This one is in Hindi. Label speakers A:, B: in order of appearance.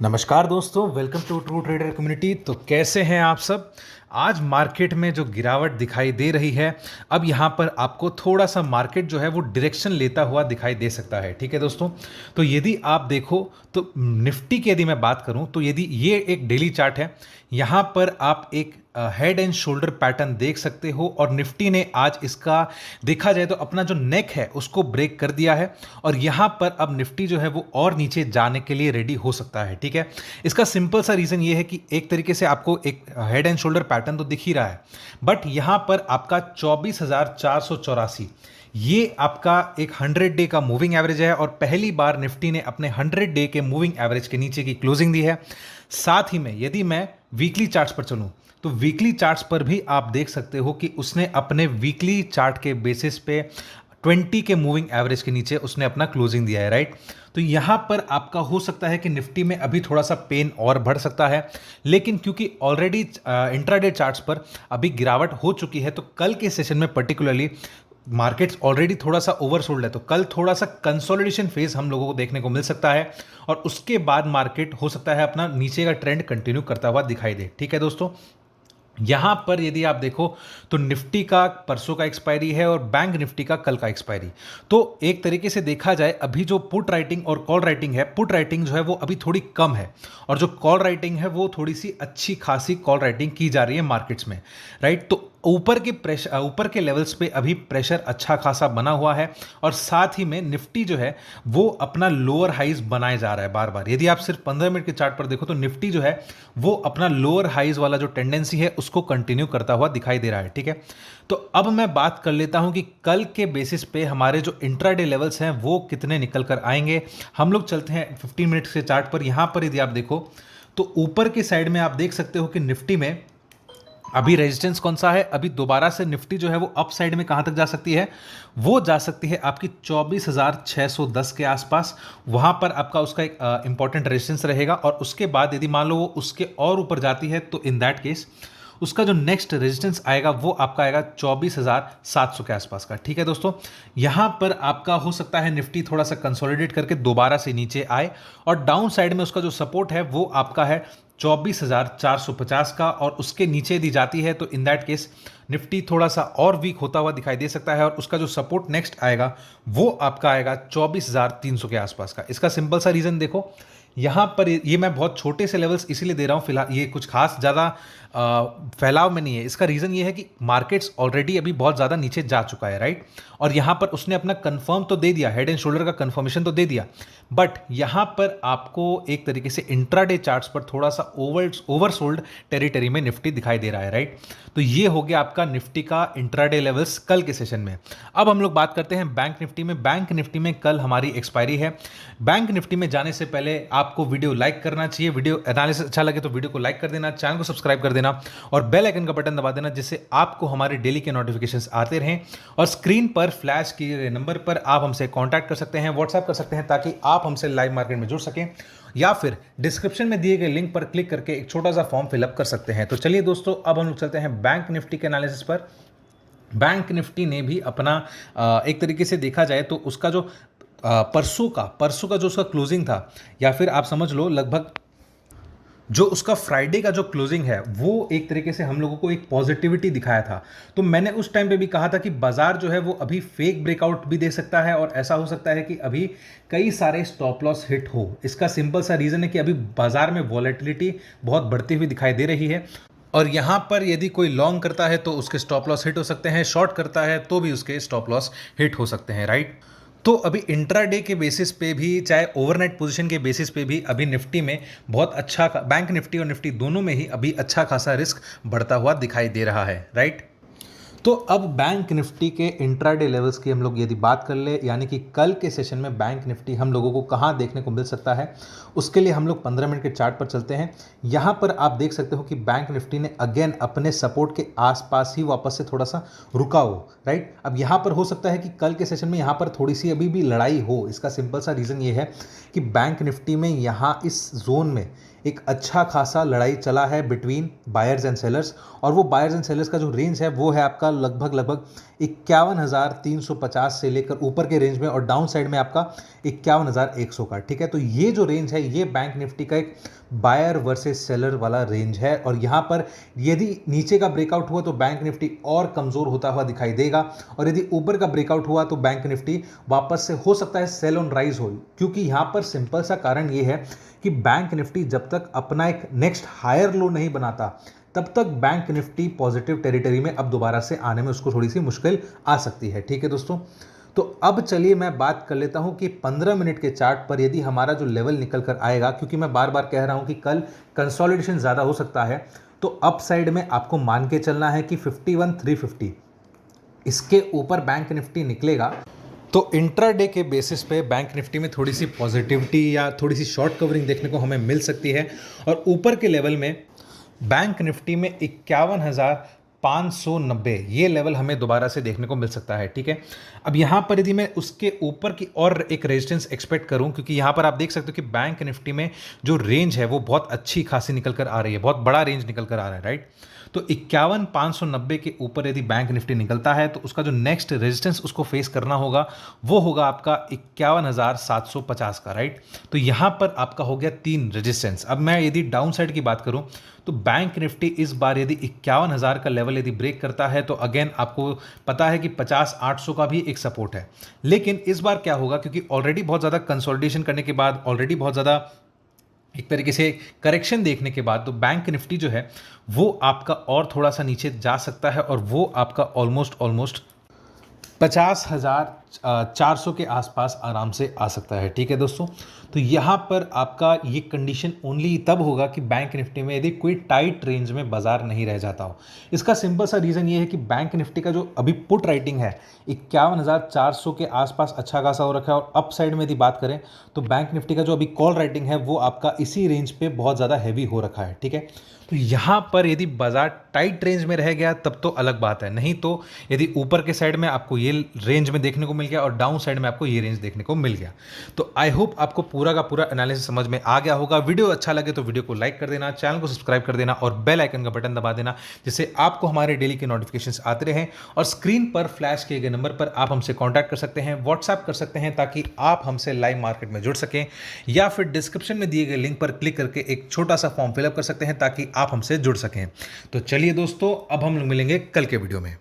A: नमस्कार दोस्तों, welcome to true trader community. तो कैसे हैं आप सब। आज मार्केट में जो गिरावट दिखाई दे रही है, अब यहाँ पर आपको थोड़ा सा मार्केट जो है वो डायरेक्शन लेता हुआ दिखाई दे सकता है। ठीक है दोस्तों, तो यदि आप देखो तो निफ्टी की यदि मैं बात करूं तो यदि ये एक डेली चार्ट है, यहाँ पर आप एक हेड एंड शोल्डर पैटर्न देख सकते हो और निफ्टी ने आज इसका देखा जाए तो अपना जो नेक है उसको ब्रेक कर दिया है और यहाँ पर अब निफ्टी जो है वो और नीचे जाने के लिए रेडी हो सकता है। ठीक है, इसका सिंपल सा रीजन ये है कि एक तरीके से आपको एक हेड एंड शोल्डर पैटर्न तो दिख ही रहा है, बट यहां पर आपका 24,484 ये आपका एक 100 डे का मूविंग एवरेज है और पहली बार निफ्टी ने अपने 100 डे के मूविंग एवरेज के नीचे की क्लोजिंग दी है। साथ ही में यदि मैं वीकली चार्ट्स पर चलूं तो वीकली चार्ट्स पर भी आप देख सकते हो कि उसने अपने वीकली चार्ट के बेसिस पे 20 के मूविंग एवरेज के नीचे उसने अपना क्लोजिंग दिया है। राइट, तो यहां पर आपका हो सकता है कि निफ्टी में अभी थोड़ा सा पेन और बढ़ सकता है, लेकिन क्योंकि ऑलरेडी इंट्राडे चार्ट्स पर अभी गिरावट हो चुकी है, तो कल के सेशन में पर्टिकुलरली मार्केट्स ऑलरेडी थोड़ा सा ओवरसोल्ड है, तो कल थोड़ा सा कंसोलिडेशन फेज हम लोगों को देखने को मिल सकता है और उसके बाद मार्केट हो सकता है अपना नीचे का ट्रेंड कंटिन्यू करता हुआ दिखाई दे। ठीक है दोस्तों, यहां पर यदि आप देखो तो निफ्टी का परसों का एक्सपायरी है और बैंक निफ्टी का कल का एक्सपायरी। तो एक तरीके से देखा जाए अभी जो पुट राइटिंग और कॉल राइटिंग है, पुट राइटिंग जो है वो अभी थोड़ी कम है और जो कॉल राइटिंग है वो थोड़ी सी अच्छी खासी कॉल राइटिंग की जा रही है मार्केट्स में। राइट, तो ऊपर के लेवल्स पे अभी प्रेशर अच्छा खासा बना हुआ है और साथ ही में निफ्टी जो है वो अपना लोअर हाइज बनाए जा रहा है बार बार। यदि आप सिर्फ 15 मिनट के चार्ट पर देखो तो निफ्टी जो है वो अपना लोअर हाइज वाला जो टेंडेंसी है उसको कंटिन्यू करता हुआ दिखाई दे रहा है। ठीक है, तो अब मैं बात कर लेता हूं कि कल के बेसिस पे हमारे जो इंट्राडे लेवल्स हैं वो कितने निकल कर आएंगे। हम लोग चलते हैं 15 मिनट के चार्ट पर। यहां पर यदि आप देखो तो ऊपर की साइड में आप देख सकते हो कि निफ्टी में अभी रेजिस्टेंस कौन सा है। अभी दोबारा से निफ्टी जो है वो अप साइड में कहां तक जा सकती है, वो जा सकती है आपकी 24,610 के आसपास। वहां पर आपका उसका एक इंपॉर्टेंट रेजिस्टेंस रहेगा और उसके बाद यदि मान लो वो उसके और ऊपर जाती है तो इन दैट केस उसका जो नेक्स्ट रेजिस्टेंस आएगा वो आपका आएगा 24,700 के आसपास का। ठीक है दोस्तों, यहां पर आपका हो सकता है निफ्टी थोड़ा सा कंसोलिडेट करके दोबारा से नीचे आए और डाउन साइड में उसका जो सपोर्ट है वो आपका है 24,450 का और उसके नीचे दी जाती है तो इन दैट केस निफ्टी थोड़ा सा और वीक होता हुआ दिखाई दे सकता है और उसका जो सपोर्ट नेक्स्ट आएगा वो आपका आएगा 24,300 के आसपास का। इसका सिंपल सा रीजन देखो, यहां पर ये मैं बहुत छोटे से लेवल्स इसीलिए दे रहा हूं फिलहाल, ये कुछ खास ज़्यादा फैलाव में नहीं है। इसका रीज़न ये है कि मार्केट्स ऑलरेडी अभी बहुत ज़्यादा नीचे जा चुका है। राइट, और यहां पर उसने अपना कंफर्म तो दे दिया, हेड एंड शोल्डर का कंफर्मेशन तो दे दिया, बट यहां पर आपको एक तरीके से इंट्राडे चार्ट्स पर थोड़ा सा ओवरसोल्ड टेरिटरी में निफ्टी दिखाई दे रहा है। राइट, तो ये हो गया आपका निफ्टी का इंट्राडे लेवल्स कल के सेशन में। अब हम लोग बात करते हैं बैंक निफ्टी में। बैंक निफ्टी में कल हमारी एक्सपायरी है। बैंक निफ्टी में जाने से पहले आपको वीडियो लाइक करना चाहिए। वीडियो एनालिसिस अच्छा लगे तो वीडियो को लाइक कर देना, चैनल को सब्सक्राइब कर देना और बेल आइकन का बटन दबा देना, जिससे आपको हमारे डेली के नोटिफिकेशंस आते रहें। और स्क्रीन पर फ्लैश किए गए नंबर पर आप हमसे कांटेक्ट कर सकते हैं, व्हाट्सएप कर सकते हैं, ताकि आप हमसे लाइव मार्केट में जुड़ सकें, या फिर डिस्क्रिप्शन में दिए गए लिंक पर क्लिक करके एक छोटा सा फॉर्म फिलअप कर सकते हैं। तो चलिए दोस्तों, अब हम लोग चलते हैं बैंक निफ्टी के एनालिसिस पर। बैंक निफ्टी ने भी अपना एक तरीके से देखा जाए तो उसका जो परसों का जो उसका क्लोजिंग था, या फिर आप समझ लो लगभग जो उसका फ्राइडे का जो क्लोजिंग है, वो एक तरीके से हम लोगों को एक पॉजिटिविटी दिखाया था। तो मैंने उस टाइम पे भी कहा था कि बाजार जो है वो अभी फेक ब्रेकआउट भी दे सकता है और ऐसा हो सकता है कि अभी कई सारे स्टॉप लॉस हिट हो। इसका सिंपल सा रीजन है कि अभी बाजार में वॉलेटिलिटी बहुत बढ़ती हुई दिखाई दे रही है और यहां पर यदि कोई लॉन्ग करता है तो उसके स्टॉप लॉस हिट हो सकते हैं, शॉर्ट करता है तो भी उसके स्टॉप लॉस हिट हो सकते हैं। राइट, तो अभी इंट्राडे के बेसिस पे भी, चाहे ओवरनाइट पोजीशन के बेसिस पे भी, अभी निफ्टी में बहुत अच्छा, बैंक निफ्टी और निफ्टी दोनों में ही अभी अच्छा खासा रिस्क बढ़ता हुआ दिखाई दे रहा है। राइट, तो अब बैंक निफ्टी के इंट्राडे लेवल्स की हम लोग यदि बात कर ले, यानी कि कल के सेशन में बैंक निफ्टी हम लोगों को कहां देखने को मिल सकता है, उसके लिए हम लोग 15 मिनट के चार्ट पर चलते हैं। यहां पर आप देख सकते हो कि बैंक निफ्टी ने अगेन अपने सपोर्ट के आसपास ही वापस से थोड़ा सा रुका हो। राइट, अब यहां पर हो सकता है कि कल के सेशन में यहां पर थोड़ी सी अभी भी लड़ाई हो। इसका सिंपल सा रीज़न ये है कि बैंक निफ्टी में यहां इस जोन में एक अच्छा खासा लड़ाई चला है बिटवीन बायर्स एंड सेलर्स, और वो बायर्स एंड सेलर्स का जो रेंज है वो है आपका लगभग 51,350 से लेकर ऊपर के रेंज में, और डाउन साइड में आपका 51,100 का। ठीक है, तो ये जो रेंज है ये बैंक निफ्टी का एक बायर वर्सेस सेलर वाला रेंज है, और यहाँ पर यदि नीचे का ब्रेकआउट हुआ तो बैंक निफ्टी और कमज़ोर होता हुआ दिखाई देगा, और यदि ऊपर का ब्रेकआउट हुआ तो बैंक निफ्टी वापस से हो सकता है सेल ऑन राइज हो, क्योंकि यहाँ पर सिंपल सा कारण ये है कि बैंक निफ्टी जब तक अपना एक नेक्स्ट हायर लो नहीं बनाता तब तक बैंक निफ्टी पॉजिटिव टेरिटरी में अब दोबारा से आने में उसको थोड़ी सी मुश्किल आ सकती है। ठीक है दोस्तों, तो अब चलिए मैं बात कर लेता हूं कि 15 मिनट के चार्ट पर यदि हमारा जो लेवल निकल कर आएगा, क्योंकि मैं बार बार कह रहा हूं कि कल कंसोलिडेशन ज़्यादा हो सकता है, तो अप साइड में आपको मान के चलना है कि 51,350 इसके ऊपर बैंक निफ्टी निकलेगा तो इंट्राडे के बेसिस पे बैंक निफ्टी में थोड़ी सी पॉजिटिविटी या थोड़ी सी शॉर्ट कवरिंग देखने को हमें मिल सकती है, और ऊपर के लेवल में बैंक निफ्टी में 51,590 ये लेवल हमें दोबारा से देखने को मिल सकता है। ठीक है, अब यहाँ पर यदि मैं उसके ऊपर की और एक रेजिस्टेंस एक्सपेक्ट करूँ, क्योंकि यहाँ पर आप देख सकते हो कि बैंक निफ्टी में जो रेंज है वो बहुत अच्छी खासी निकल कर आ रही है, बहुत बड़ा रेंज निकल कर आ रहा है, राइट। तो 51,590 के ऊपर यदि बैंक निफ्टी निकलता है तो उसका जो नेक्स्ट रेजिस्टेंस उसको फेस करना होगा वो होगा आपका 51,750 का, राइट। तो यहाँ पर आपका हो गया 3 रेजिस्टेंस। अब मैं यदि डाउन साइड की बात करूँ तो बैंक निफ्टी इस बार यदि 51,000 का लेवल यदि ब्रेक करता है तो अगेन आपको पता है कि 50,800 का भी एक सपोर्ट है। लेकिन इस बार क्या होगा, क्योंकि ऑलरेडी बहुत ज़्यादा कंसोलिडेशन करने के बाद, ऑलरेडी बहुत ज़्यादा एक तरीके से करेक्शन देखने के बाद, तो बैंक निफ्टी जो है वो आपका और थोड़ा सा नीचे जा सकता है, और वो आपका ऑलमोस्ट 50,400 के आसपास आराम से आ सकता है। ठीक है दोस्तों, तो यहाँ पर आपका ये कंडीशन ओनली तब होगा कि बैंक निफ्टी में यदि कोई टाइट रेंज में बाजार नहीं रह जाता हो। इसका सिंपल सा रीज़न ये है कि बैंक निफ्टी का जो अभी पुट राइटिंग है 51,400 के आसपास अच्छा खासा हो रखा है, और अप साइड में यदि बात करें तो बैंक निफ्टी का जो अभी कॉल राइटिंग है वो आपका इसी रेंज पे बहुत ज़्यादा हैवी हो रखा है। ठीक है, तो यहाँ पर यदि बाजार टाइट रेंज में रह गया तब तो अलग बात है, नहीं तो यदि ऊपर के साइड में आपको ये रेंज में देखने को मिल गया और डाउन साइड में आपको ये रेंज देखने को मिल गया, तो आई होप आपको पूरा का पूरा एनालिसिस समझ में आ गया होगा। वीडियो अच्छा लगे तो वीडियो को लाइक कर देना, चैनल को सब्सक्राइब कर देना और बेल आइकन का बटन दबा देना, जिससे आपको हमारे डेली के नोटिफिकेशंस आते रहें। और स्क्रीन पर फ्लैश किए गए नंबर पर आप हमसे कॉन्टैक्ट कर सकते हैं, व्हाट्सएप कर सकते हैं, ताकि आप हमसे लाइव मार्केट में जुड़ सकें, या फिर डिस्क्रिप्शन में दिए गए लिंक पर क्लिक करके एक छोटा सा फॉर्म फिलअप कर सकते हैं ताकि आप हमसे जुड़ सकें। तो चलिए दोस्तों, अब हम मिलेंगे कल के वीडियो में।